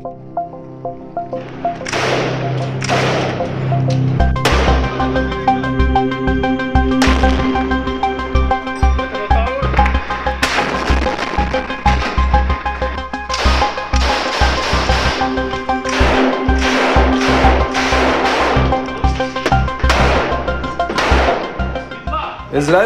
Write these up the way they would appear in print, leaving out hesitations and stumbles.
Israel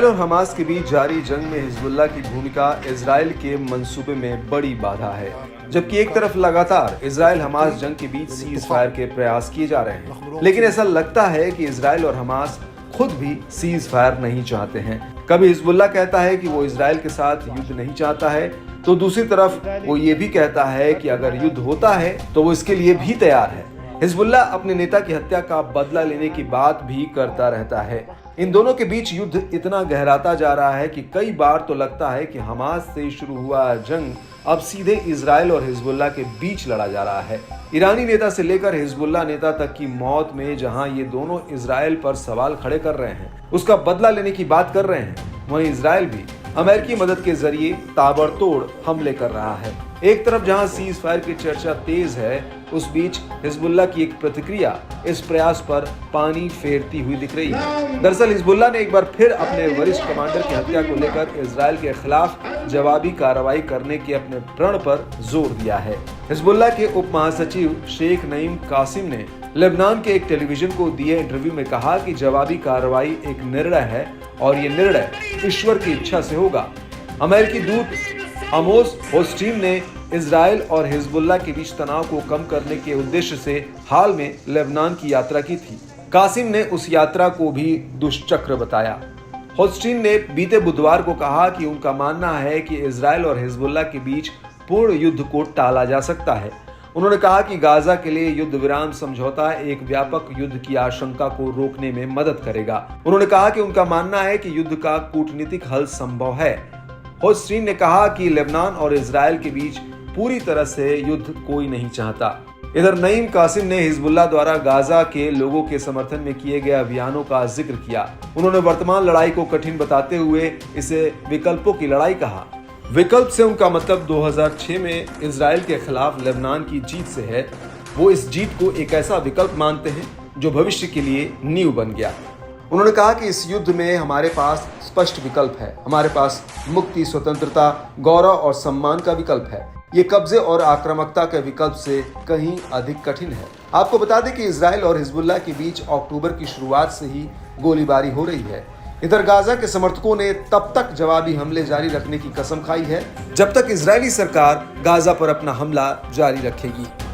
और Hamas के बीच जारी जंग में हिजबुल्लाह की भूमिका इजराइल के मंसूबे में बड़ी बाधा है, जबकि एक तरफ लगातार इजराइल हमास जंग के बीच सीज फायर के प्रयास किए जा रहे हैं। लेकिन ऐसा लगता है कि इजराइल और हमास खुद भी सीज फायर नहीं चाहते हैं। कभी हिजबुल्लाह कहता है कि वो इजराइल के साथ युद्ध नहीं चाहता है, तो दूसरी तरफ वो ये भी कहता है कि अगर युद्ध होता है तो वो इसके लिए भी तैयार है। हिजबुल्लाह अपने नेता की हत्या का बदला लेने की बात भी करता रहता है। इन दोनों के बीच युद्ध इतना गहराता जा रहा है कि कई बार तो लगता है कि हमास से शुरू हुआ जंग अब सीधे इजराइल और हिजबुल्लाह के बीच लड़ा जा रहा है। ईरानी नेता से लेकर हिजबुल्लाह नेता तक की मौत में जहां ये दोनों इजराइल पर सवाल खड़े कर रहे हैं, उसका बदला लेने की बात कर रहे हैं, वहीं इजराइल भी अमेरिकी मदद के जरिए ताबड़तोड़ हमले कर रहा है। एक तरफ जहां सीज फायर की चर्चा तेज है, उस बीच हिजबुल्लाह की एक प्रतिक्रिया इस प्रयास पर पानी फेरती हुई दिख रही है। दरअसल हिजबुल्लाह ने एक बार फिर अपने वरिष्ठ कमांडर की हत्या को लेकर इजराइल के खिलाफ जवाबी कार्रवाई करने के अपने प्रण पर जोर दिया है। हिजबुल्लाह के उप महासचिव शेख नईम कासिम ने लेबनान के एक टेलीविजन को दिए इंटरव्यू में कहा कि जवाबी कार्रवाई एक निर्णय है और ये निर्णय ईश्वर की इच्छा से होगा। अमेरिकी दूत आमोस होस्टीन ने इजराइल और हिजबुल्लाह के बीच तनाव को कम करने के उद्देश्य से हाल में लेबनान की यात्रा की थी। कासिम ने उस यात्रा को भी दुष्चक्र बताया। होस्टीन ने बीते बुधवार को कहा कि उनका मानना है कि इजराइल और हिजबुल्लाह के बीच पूर्ण युद्ध को टाला जा सकता है। उन्होंने कहा कि गाजा के लिए युद्ध विराम समझौता एक व्यापक युद्ध की आशंका को रोकने में मदद करेगा। उन्होंने कहा कि उनका मानना है कि युद्ध का कूटनीतिक हल संभव है। होस्टीन ने कहा कि लेबनान और इजराइल के बीच पूरी तरह से युद्ध कोई नहीं चाहता। इधर नईम कासिम ने हिजबुल्लाह द्वारा गाजा के लोगों के समर्थन में किए गए अभियानों का जिक्र किया। उन्होंने वर्तमान लड़ाई को कठिन बताते हुए इसे विकल्पों की लड़ाई कहा। विकल्प से उनका मतलब 2006 में इजराइल के खिलाफ लेबनान की जीत से है। वो इस जीत को एक ऐसा विकल्प मानते हैं जो भविष्य के लिए नींव बन गया। उन्होंने कहा कि इस युद्ध में हमारे पास स्पष्ट विकल्प है। हमारे पास मुक्ति, स्वतंत्रता, गौरव और सम्मान का विकल्प है। ये कब्जे और आक्रामकता के विकल्प से कहीं अधिक कठिन है। आपको बता दें कि इजराइल और हिजबुल्लाह के बीच अक्टूबर की शुरुआत से ही गोलीबारी हो रही है। इधर गाजा के समर्थकों ने तब तक जवाबी हमले जारी रखने की कसम खाई है जब तक इजरायली सरकार गाजा पर अपना हमला जारी रखेगी।